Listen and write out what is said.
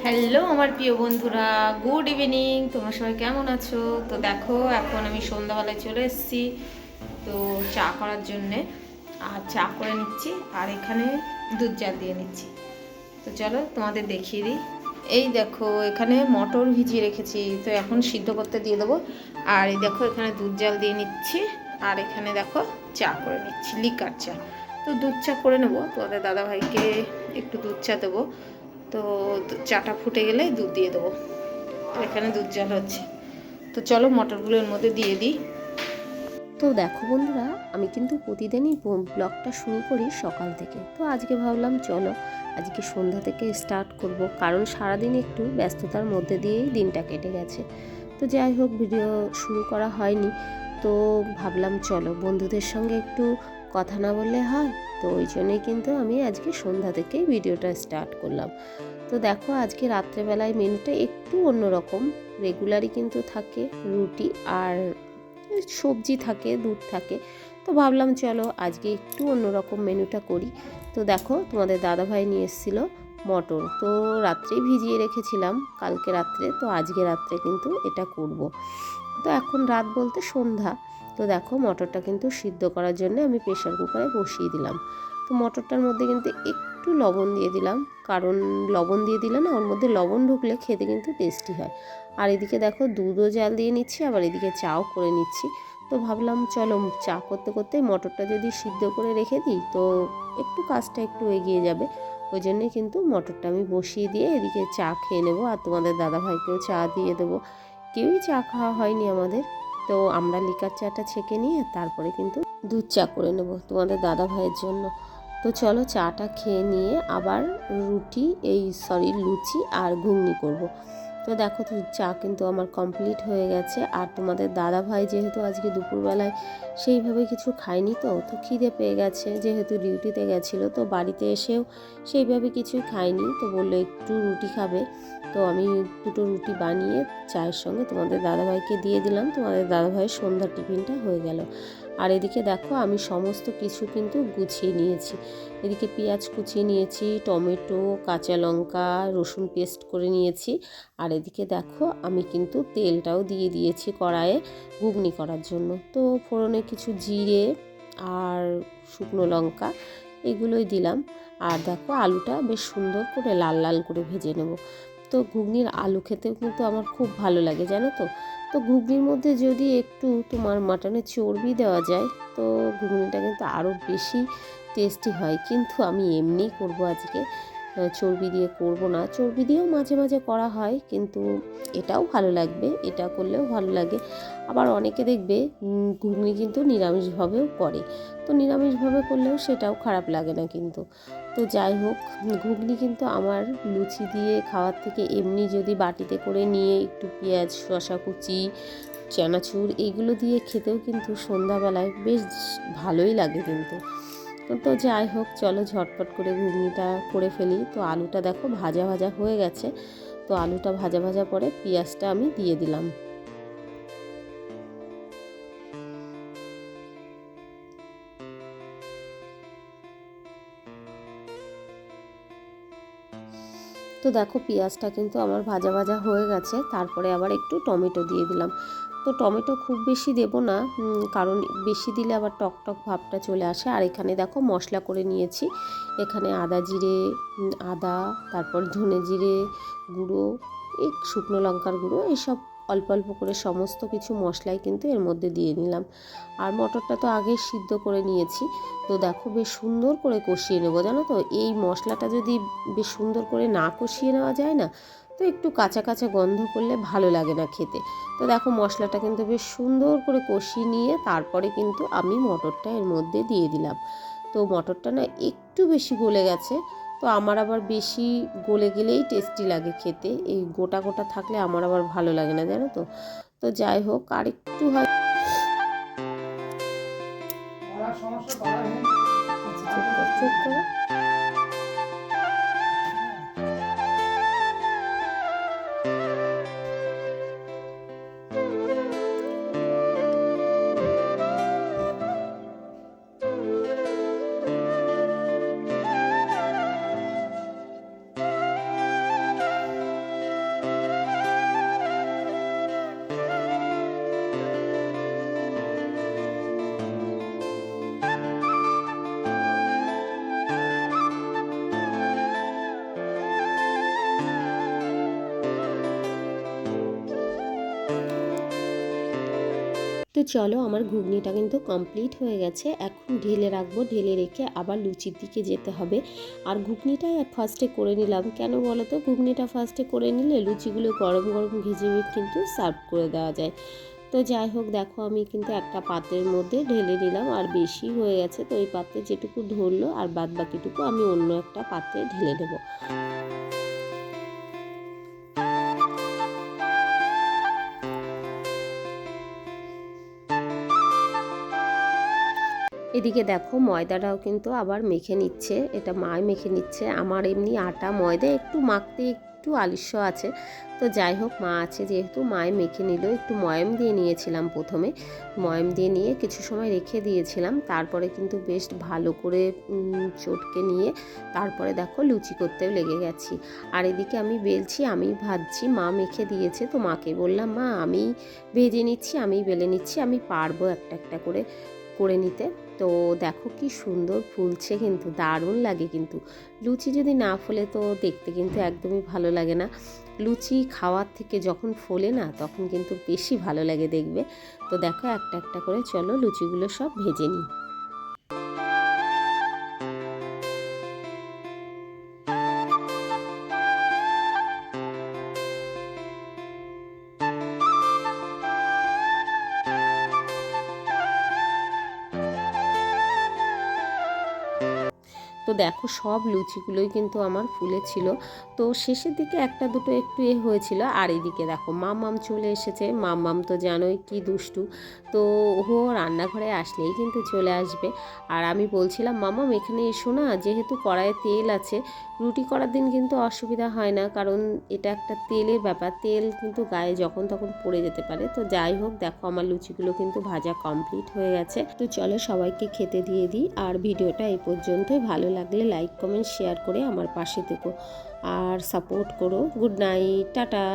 Hello আমার প্রিয় বন্ধুরা, গুড ইভিনিং। তোমরা সবাই কেমন আছো? তো দেখো, এখন আমি সন্ধ্যাবেলায় চলে এসেছি তো চা করার জন্যে। আর চা করে নিচ্ছি, আর এখানে দুধ জাল দিয়ে নিচ্ছি। তো চলো তোমাদের দেখিয়ে দিই। এই দেখো, এখানে মটর ভিজিয়ে রেখেছি, তো এখন সিদ্ধ করতে দিয়ে দেবো। আর এই দেখো, এখানে দুধ জাল দিয়ে নিচ্ছি। আর এখানে দেখো চা করে নিচ্ছি, লিকার চা। তো দুধ চা করে নেবো, তোমাদের দাদাভাইকে একটু দুধ চা দেবো। তো চাটা ফুটে গেলে দুধ দিয়ে দেবো। এখানে দুধ জাল হচ্ছে, তো চলো মটরগুলো এর মধ্যে দিয়ে দিই। তো দেখো বন্ধুরা, আমি কিন্তু প্রতিদিনই ব্লগটা শুরু করি সকাল থেকে। তো আজকে ভাবলাম চলো আজকে সন্ধ্যা থেকে স্টার্ট করব, কারণ সারাদিন একটু ব্যস্ততার মধ্যে দিয়েই দিনটা কেটে গেছে। তো যাই হোক, ভিডিও শুরু করা হয়নি। তো ভাবলাম চলো বন্ধুদের সঙ্গে একটু কথা না বললে হয়। তো ওই জন্যই কিন্তু আমি আজকে সন্ধ্যা থেকেই ভিডিওটা স্টার্ট করলাম। তো দেখো, আজকে রাত্রেবেলায় মেনুটা একটু অন্যরকম। রেগুলারই কিন্তু থাকে রুটি আর সবজি থাকে, দুধ থাকে। তো ভাবলাম চলো আজকে একটু অন্যরকম মেনুটা করি। তো দেখো, তোমাদের দাদাভাই নিয়ে এসেছিলো মটর। তো রাত্রেই ভিজিয়ে রেখেছিলাম, কালকে রাত্রে। তো আজকে রাত্রে কিন্তু এটা করব। তো এখন রাত বলতে সন্ধ্যা। তো দেখো, মটরটা কিন্তু সিদ্ধ করার জন্য আমি প্রেশার কুকারে বসিয়ে দিলাম। তো মটরটার মধ্যে কিন্তু একটু লবণ দিয়ে দিলাম, কারণ লবণ দিয়ে দিলে না, ওর মধ্যে লবণ ঢুকলে খেতে কিন্তু টেস্টি হয়। আর এদিকে দেখো, দুধও জাল দিয়ে নিচ্ছি, আবার এদিকে চাও করে নিচ্ছি। তো ভাবলাম চলো চা করতে করতে মটরটা যদি সিদ্ধ করে রেখে দিই, তো একটু কাজটা একটু এগিয়ে যাবে। ওই জন্যে কিন্তু মটরটা আমি বসিয়ে দিয়ে এদিকে চা খেয়ে নেবো, আর তোমাদের দাদাভাইকেও চা দিয়ে দেবো। কেউই চা খাওয়া হয়নি আমাদের। তো আমরা লিকার চাটা ছেঁকে নিয়ে তারপরে কিন্তু দুধ চা করে নেব তোমাদের দাদা ভাইয়ের জন্য। তো চলো চাটা খেয়ে নিয়ে আবার লুচি আর ঘুগনি করব। তো দেখো, তো চা কিন্তু আমার কমপ্লিট হয়ে গেছে। আর তোমাদের দাদা ভাই যেহেতু আজকে দুপুরবেলায় সেইভাবে কিছু খায়নি, তো তো খিদে পেয়ে গেছে, যেহেতু ডিউটিতে গেছিলো। তো বাড়িতে এসেও সেইভাবে কিছুই খায়নি, তো বললো একটু রুটি খাবে। তো আমি দুটো রুটি বানিয়ে চায়ের সঙ্গে তোমাদের দাদাভাইকে দিয়ে দিলাম। তোমাদের দাদাভাইয়ের সন্ধ্যার টিফিনটা হয়ে গেল। আর এদিকে দেখো, আমি সমস্ত কিছু কিন্তু গুছিয়ে নিয়েছি। এদিকে পেঁয়াজ কুচিয়ে নিয়েছি, টমেটো, কাঁচা লঙ্কা, রসুন পেস্ট করে নিয়েছি। আর এদিকে দেখো, আমি কিন্তু তেলটাও দিয়ে দিয়েছি কড়াইয়ে ঘুগনি করার জন্য। তো ফোড়নে কিছু জিরে আর শুকনো লঙ্কা এগুলোই দিলাম। আর দেখো, আলুটা বেশ সুন্দর করে লাল লাল করে ভেজে নেব। তো ঘুগনির আলু খেতেও কিন্তু আমার খুব ভালো লাগে, জানো তো। তো ঘুগনির মধ্যে যদি একটু তোমার মাটনের চর্বি দেওয়া যায়, তো ঘুগনিটা কিন্তু আরও বেশি টেস্টি হয়। কিন্তু আমি এমনিই করব আজকে, চর্বি দিয়ে করব না। চর্বি দিয়েও মাঝে মাঝে করা হয়, কিন্তু এটাও ভালো লাগবে, এটা করলেও ভালো লাগে। আবার অনেকে দেখবে ঘুগনি কিন্তু নিরামিষভাবেও করে। তো নিরামিষভাবে করলেও সেটাও খারাপ লাগে না কিন্তু। তো যাই হোক, ঘুগনি কিন্তু আমার লুচি দিয়ে খাওয়ার থেকে এমনি যদি বাটিতে করে নিয়ে একটু পেঁয়াজ, শসা কুচি, চানাচুর এইগুলো দিয়ে খেতেও কিন্তু সন্ধ্যাবেলায় বেশ ভালোই লাগে কিন্তু। তো যাই হোক, চলো ঝটপট করে ঘুগনিটা করে ফেলি। তো আলুটা দেখো ভাজা ভাজা হয়ে গেছে। তো আলুটা ভাজা ভাজা পরে পেঁয়াজটা আমি দিয়ে দিলাম। তো দেখো, পেঁয়াজটা কিন্তু আমার ভাজা ভাজা হয়ে গেছে। তারপরে আবার একটু টমেটো দিয়ে দিলাম। তো টমেটো খুব বেশি দেব না, কারণ বেশি দিলে আবার টক টক ভাবটা চলে আসে। আর এখানে দেখো মশলা করে নিয়েছি। এখানে আদা জিরে, আদা, তারপর ধনে জিরে গুঁড়ো, এই শুকনো লঙ্কার গুঁড়ো, এইসব অল্প অল্প করে সমস্ত কিছু মশলাই কিন্তু এর মধ্যে দিয়ে নিলাম। আর মটরটা তো আগে সিদ্ধ করে নিয়েছি। তো দেখো, বেশ সুন্দর করে কষিয়ে নেবো, জানো তো। এই মশলাটা যদি বেশ সুন্দর করে না কষিয়ে নেওয়া যায় না, তো একটু কাঁচা কাঁচা গন্ধ করলে ভালো লাগে না খেতে। তো দেখো, মশলাটা কিন্তু বেশ সুন্দর করে কষিয়ে নিয়ে তারপরে কিন্তু আমি মটরটা এর মধ্যে দিয়ে দিলাম। তো মটরটা না একটু বেশি গলে গেছে। তো আমার আবার বেশি গলে গেলেই টেস্টি লাগে খেতে, এই গোটা গোটা থাকলে আমার আবার ভালো লাগে না, জানো তো। তো যাই হোক, আর একটু হয় চুপ কর চুপ কর। চলো আমার ঘুগনিটা কিন্তু কমপ্লিট হয়ে গেছে। এখন ঢেলে রাখবো, ঢেলে রেখে আবার লুচির দিকে যেতে হবে। আর ঘুগনিটাই ফার্স্টে করে নিলাম, কেন বলো তো, ঘুগনিটা ফার্স্টে করে নিলে লুচিগুলো গরম গরম ভেজে কিন্তু সার্ভ করে দেওয়া যায়। তো যাই হোক, দেখো আমি কিন্তু একটা পাত্রের মধ্যে ঢেলে নিলাম, আর বেশি হয়ে গেছে তো ওই পাত্রে যেটুকু ধরলো আর বাদ বাকিটুকু আমি অন্য একটা পাত্রে ঢেলে নেবো। এদিকে দেখো ময়দাটাও কিন্তু আবার মেখে নিচ্ছে, এটা মায় মেখে নিচ্ছে। আমার এমনি আটা ময়দা একটু মাখতে একটু আলস্য আছে, তো যাই হোক মা আছে যেহেতু মায় মেখে নিল। একটু ময়াম দিয়ে নিয়েছিলাম প্রথমে, ময়াম দিয়ে নিয়ে কিছু সময় রেখে দিয়েছিলাম, তারপরে কিন্তু বেশ ভালো করে চটকে নিয়ে তারপরে দেখো লুচি করতেও লেগে গেছি। আর এদিকে আমি বেলছি, আমি ভাজছি, মা মেখে দিয়েছে, তো মাকে বললাম মা আমি ভেজে নিচ্ছি, আমি বেলে নিচ্ছি, আমি পারবো একটা একটা করে নিতে। তো দেখো কি সুন্দর ফুলছে, কিন্তু দারুণ লাগে। কিন্তু লুচি যদি না ফোলে তো দেখতে কিন্তু একদমই ভালো লাগে না। লুচি খাওয়ার থেকে যখন ফোলে না তখন কিন্তু বেশি ভালো লাগে দেখবে। তো দেখো একটা একটা করে চলো লুচিগুলো সব ভেজে নিই। তো দেখো সব লুচিগুলোই কিন্তু আমার ফুলেছিল, তো শেষের দিকে একটা দুটো একটু হয়েছিল। আর এদিকে দেখো মাম্মাম চলে এসেছে, মাম্মাম তো জানোই কি দুষ্টু, তো ও রান্নাঘরে আসলেই কিন্তু চলে আসবে। আর আমি বলছিলাম মাম্মাম এখানে এসো না, যেহেতু কড়াইয়ে তেল আছে, রুটি করার দিন কিন্তু অসুবিধা হয় না, কারণ এটা একটা তেলের ব্যাপার, তেল কিন্তু গায়ে যখন তখন পড়ে যেতে পারে। তো যাই হোক দেখো আমার লুচিগুলো কিন্তু ভাজা কমপ্লিট হয়ে গেছে। তো চলো সবাইকে খেতে দিয়ে দিই। আর ভিডিওটা এই পর্যন্তই, ভালো লাগলে লাইক কমেন্ট শেয়ার করে আমার পাশে থেকো আর সাপোর্ট করো। Good night, tata.